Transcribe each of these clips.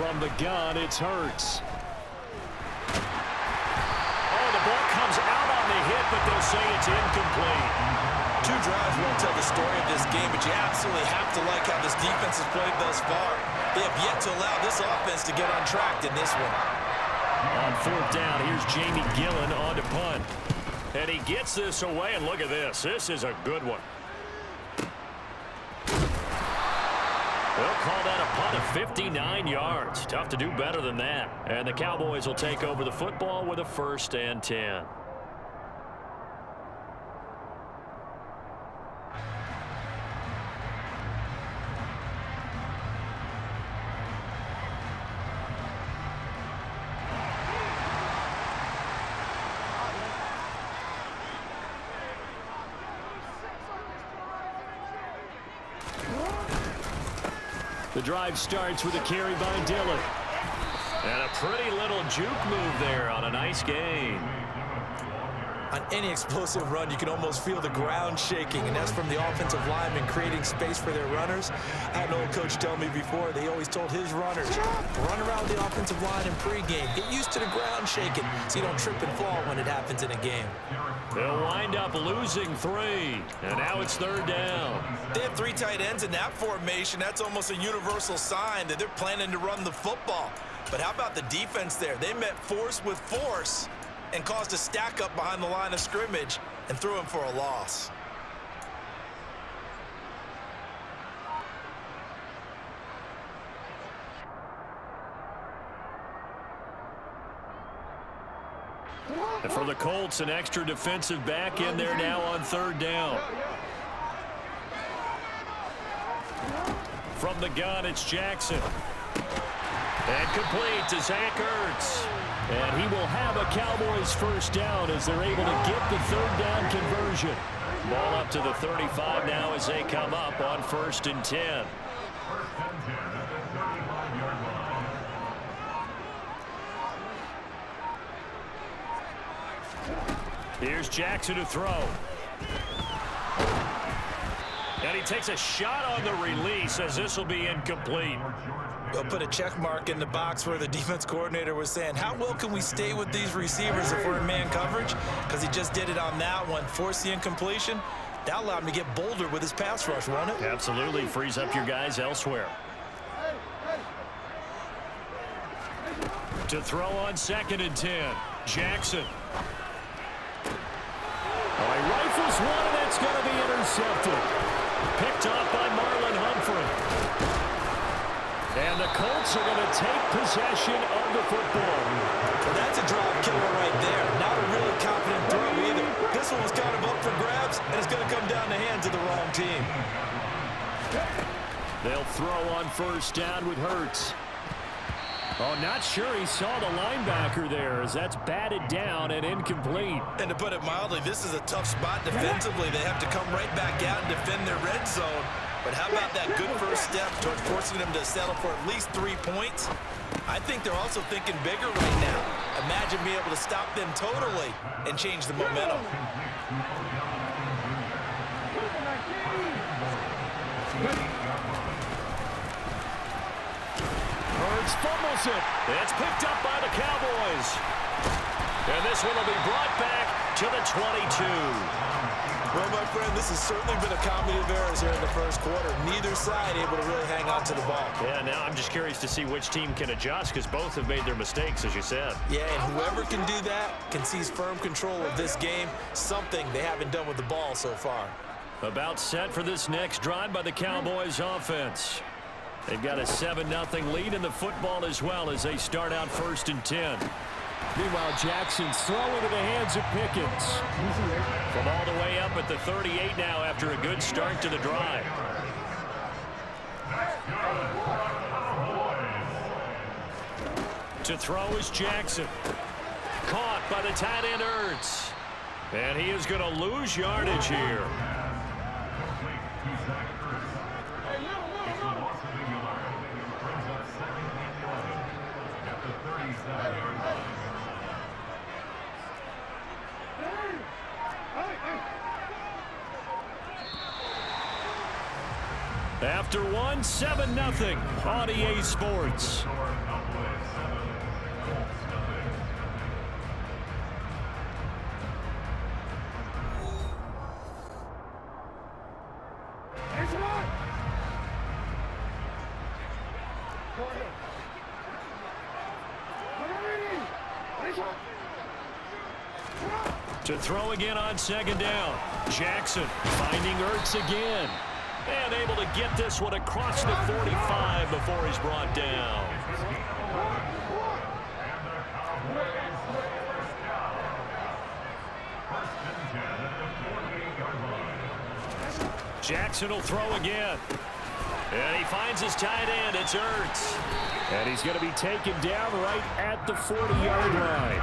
From the gun, it's Hurts. Oh, the ball comes out on the hit, but they'll say it's incomplete. Two drives won't tell the story of this game, but you absolutely have to like how this defense has played thus far. They have yet to allow this offense to get on track in this one. On fourth down, here's Jamie Gillen on to punt. And he gets this away, and look at this. This is a good one. They'll call that a punt of 59 yards. Tough to do better than that. And the Cowboys will take over the football with a 1st and 10. The drive starts with a carry by Dillon. And a pretty little juke move there on a nice gain. On any explosive run, you can almost feel the ground shaking, and that's from the offensive linemen creating space for their runners. I had an old coach tell me before, they always told his runners, run around the offensive line in pregame. Get used to the ground shaking so you don't trip and fall when it happens in a game. They'll wind up losing 3, and now it's 3rd down. They have 3 tight ends in that formation. That's almost a universal sign that they're planning to run the football. But how about the defense there? They met force with force and caused a stack up behind the line of scrimmage and threw him for a loss. And for the Colts, an extra defensive back in there now on 3rd down. From the gun, it's Jackson. And complete to Zach Ertz. And he will have a Cowboys 1st down as they're able to get the 3rd down conversion. Ball up to the 35 now as they come up on 1st and 10. Here's Jackson to throw. And he takes a shot on the release as this will be incomplete. They'll put a check mark in the box where the defense coordinator was saying, how well can we stay with these receivers if we're in man coverage? Because he just did it on that one, forced the incompletion. That allowed him to get bolder with his pass rush, won't it? Absolutely, frees up your guys elsewhere. To throw on 2nd and 10, Jackson. Oh, he rifles one, and it's going to be intercepted. Picked off by Marlon Humphrey. And the Colts are going to take possession of the football. Well, that's a drive killer right there. Not a really confident throw either. This one was kind of up for grabs, and it's going to come down the hands of the wrong team. They'll throw on 1st down with Hurts. Oh, not sure he saw the linebacker there as that's batted down and incomplete. And to put it mildly, this is a tough spot defensively. They have to come right back out and defend their red zone. But how about that good first step towards forcing them to settle for at least 3 points? I think they're also thinking bigger right now. Imagine being able to stop them totally and change the momentum. Hurts fumbles it. It's picked up by the Cowboys. And this one will be brought back to the 22. Well, my friend, this has certainly been a comedy of errors here in the first quarter. Neither side able to really hang on to the ball. Yeah, now I'm just curious to see which team can adjust because both have made their mistakes, as you said. Yeah, and whoever can do that can seize firm control of this game, something they haven't done with the ball so far. About set for this next drive by the Cowboys offense. They've got a 7-0 lead in the football as well as they start out 1st and 10. Meanwhile, Jackson's throwing to the hands of Pickens. From all the way up at the 38 now after a good start to the drive. To throw is Jackson. Caught by the tight end Ertz. And he is going to lose yardage here. After one, 7-0 on EA Sports. To throw again on second down. Jackson finding Ertz again. And able to get this one across the 45 before he's brought down. Jackson will throw again. And he finds his tight end. It's Ertz. And he's going to be taken down right at the 40-yard line.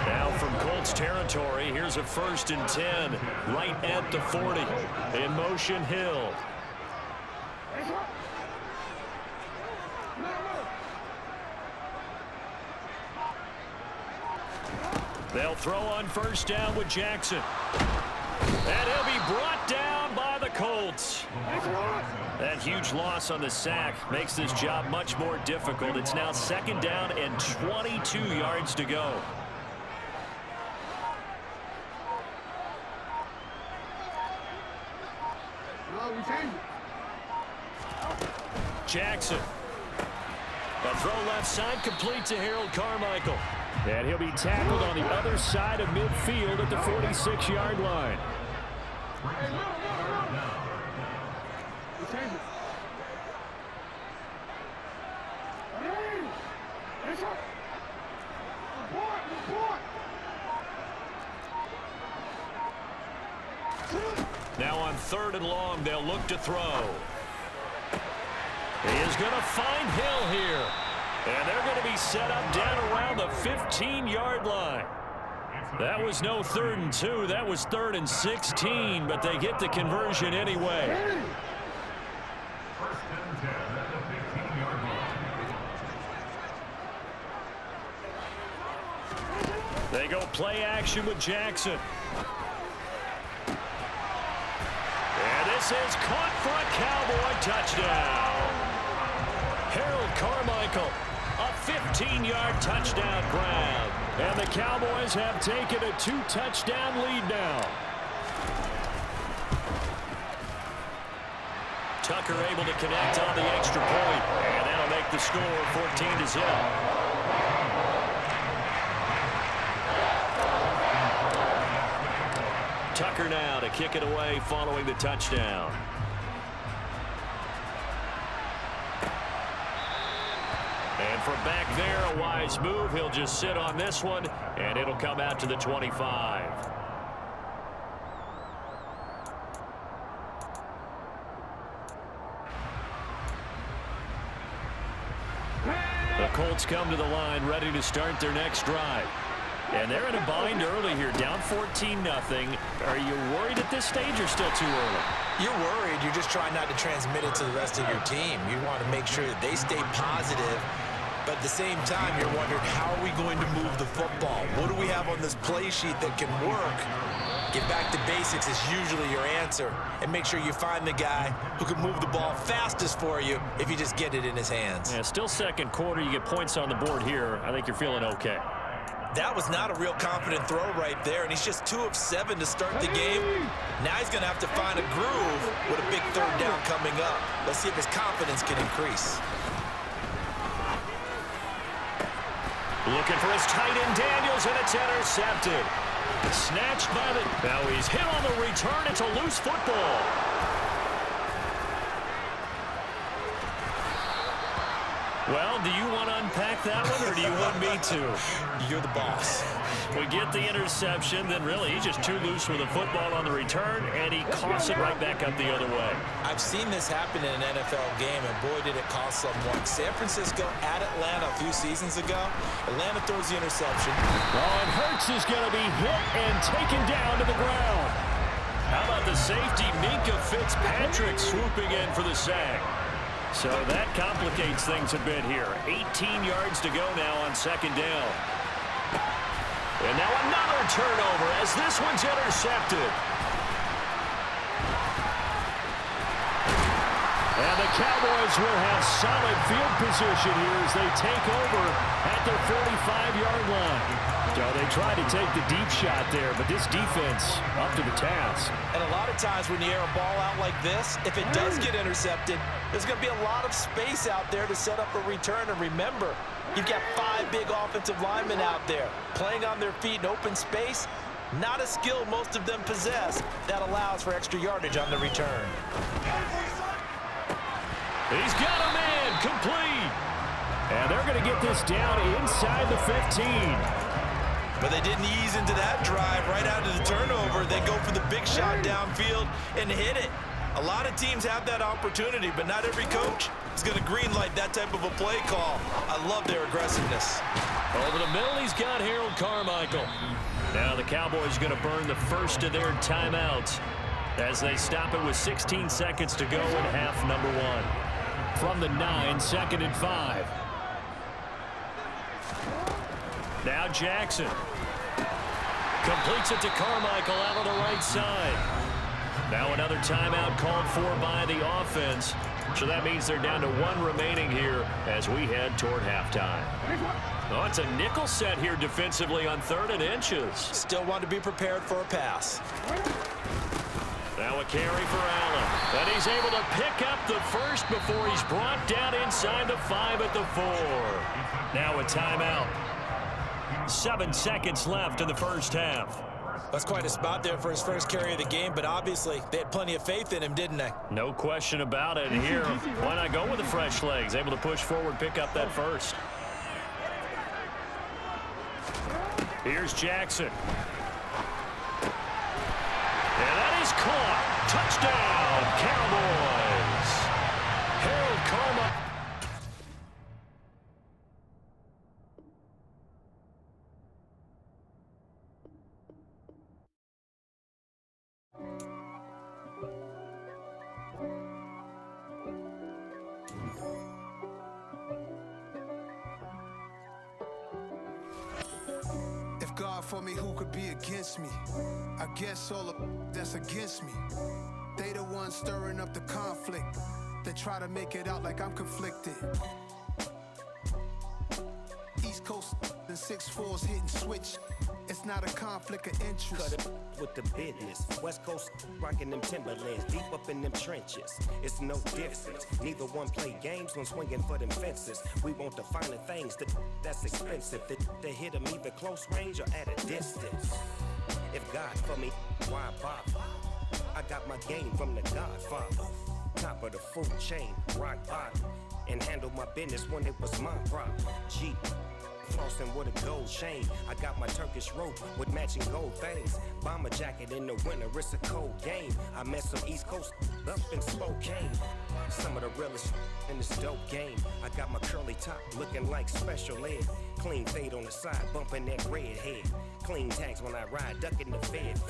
Now from Colts territory, here's a 1st and 10 right at the 40. In motion, Hill. They'll throw on 1st down with Jackson. And he'll be brought down by the Colts. That huge loss on the sack makes this job much more difficult. It's now 2nd down and 22 yards to go. Jackson. A throw left side complete to Harold Carmichael. And he'll be tackled on the other side of midfield at the 46-yard line. Now on 3rd and long, they'll look to throw. He is going to find Hill here. And they're going to be set up down around the 15-yard line. That was no 3rd and 2. That was 3rd and 16, but they get the conversion anyway. They go play action with Jackson. And this is caught for a Cowboy touchdown. Harold Carmichael, a 15-yard touchdown grab. And the Cowboys have taken a 2-touchdown lead now. Tucker able to connect on the extra point. And that'll make the score 14-0. Tucker now to kick it away following the touchdown. And from back there, a wise move. He'll just sit on this one, and it'll come out to the 25. The Colts come to the line ready to start their next drive. And they're in a bind early here, down 14-0. Are you worried at this stage or still too early? You're worried. You're just trying not to transmit it to the rest of your team. You want to make sure that they stay positive. But at the same time, you're wondering, how are we going to move the football? What do we have on this play sheet that can work? Get back to basics is usually your answer. And make sure you find the guy who can move the ball fastest for you if you just get it in his hands. Yeah, still 2nd quarter. You get points on the board here. I think you're feeling okay. That was not a real confident throw right there, and he's just 2 of 7 to start the game. Now he's going to have to find a groove with a big 3rd down coming up. Let's see if his confidence can increase. Looking for his tight end, Daniels, and it's intercepted. Snatched by the... Now he's hit on the return. It's a loose football. Well, do you want to unpack that one, or do you want me to? You're the boss. We get the interception, then really he's just too loose with the football on the return, and he coughs it right back up the other way. I've seen this happen in an NFL game, and boy, did it cost someone. San Francisco at Atlanta a few seasons ago. Atlanta throws the interception. Oh, and Hurts is going to be hit and taken down to the ground. How about the safety, Minka Fitzpatrick, swooping in for the sack? So that complicates things a bit here. 18 yards to go now on 2nd down. And now another turnover as this one's intercepted. Cowboys will have solid field position here as they take over at their 45-yard line. So they tried to take the deep shot there, but this defense up to the task. And a lot of times when you air a ball out like this, if it does get intercepted, there's going to be a lot of space out there to set up a return. And remember, you've got 5 big offensive linemen out there playing on their feet in open space. Not a skill most of them possess that allows for extra yardage on the return. He's got a man complete. And they're going to get this down inside the 15. But they didn't ease into that drive right out of the turnover. They go for the big shot downfield and hit it. A lot of teams have that opportunity, but not every coach is going to greenlight that type of a play call. I love their aggressiveness. Over the middle, he's got Harold Carmichael. Now the Cowboys are going to burn the first of their timeouts as they stop it with 16 seconds to go in half number 1. From the 9, 2nd and 5. Now Jackson completes it to Carmichael out on the right side. Now another timeout called for by the offense. So that means they're down to 1 remaining here as we head toward halftime. Oh, it's a nickel set here defensively on 3rd and inches. Still want to be prepared for a pass. Now a carry for Allen. And he's able to pick up the first before he's brought down inside the 5 at the 4. Now a timeout. 7 seconds left in the first half. That's quite a spot there for his first carry of the game, but obviously they had plenty of faith in him, didn't they? No question about it. And here, why not go with the fresh legs? Able to push forward, pick up that first. Here's Jackson. And that is caught. Touchdown, Cowboys. Harold Carmichael. God for me, who could be against me? I guess all of that's against me. They the ones stirring up the conflict. They try to make it out like I'm conflicted. East Coast and 6'4s hitting switch. It's not a conflict of interest. Cut it with the business. West Coast rocking them Timberlands, deep up in them trenches. It's no difference. Neither one play games when swinging for them fences. We want the finer things that's expensive. They hit them either close range or at a distance. If God for me, why bother? I got my game from the Godfather. Top of the food chain, rock bottom. And handle my business when it was my problem. G. Flossing with a gold chain. I got my Turkish rope with matching gold things. Bomber jacket in the winter, it's a cold game. I met some East Coast up in Spokane. Some of the realest in this dope game. I got my curly top looking like special ed. Clean fade on the side, bumping that red head. Clean tags when I ride, ducking the feds.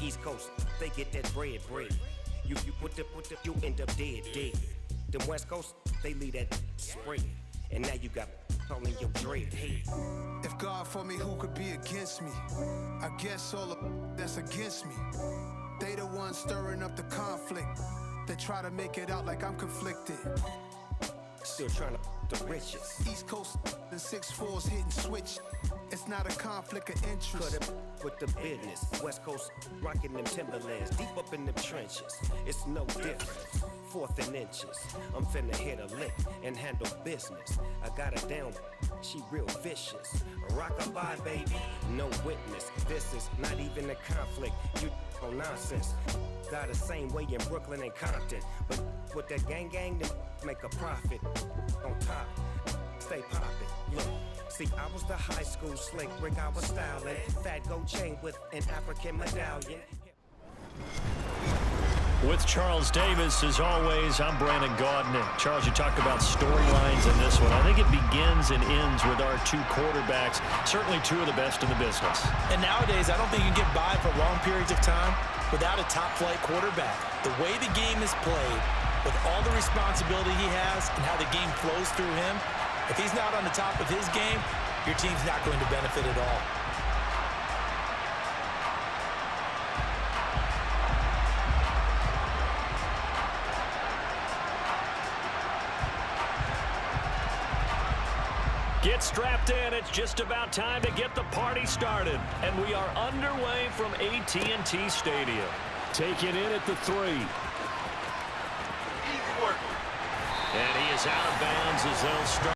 East Coast, they get that bread. You put the, you end up dead. Them West Coast, they leave that spread. And now you got all in your dread head. If God for me, who could be against me? I guess all of that's against me. They the ones stirring up the conflict. They try to make it out like I'm conflicted. Still trying to the riches. East Coast and 6'4s hitting switch. It's not a conflict of interest. Cut it with the business. West Coast rocking them Timberlands, deep up in them trenches. It's no difference. 4th and inches. I'm finna hit a lick and handle business. I got her down, she real vicious. Rock-a-bye, baby, no witness. This is not even a conflict. You on nonsense. Got the same way in Brooklyn and Compton. But with that gang, then make a profit. On top, stay poppin'. Look. See, I was the high school slick Rick, I was styling. Fat gold chain with an African medallion. With Charles Davis, as always, I'm Brandon Gaudin. Charles, you talked about storylines in this one. I think it begins and ends with our 2 quarterbacks, certainly 2 of the best in the business. And nowadays, I don't think you can get by for long periods of time without a top-flight quarterback. The way the game is played, with all the responsibility he has and how the game flows through him, if he's not on the top of his game, your team's not going to benefit at all. Get strapped in. It's just about time to get the party started. And we are underway from AT&T Stadium. Taking in at the 3. And he is out of bounds as they'll start.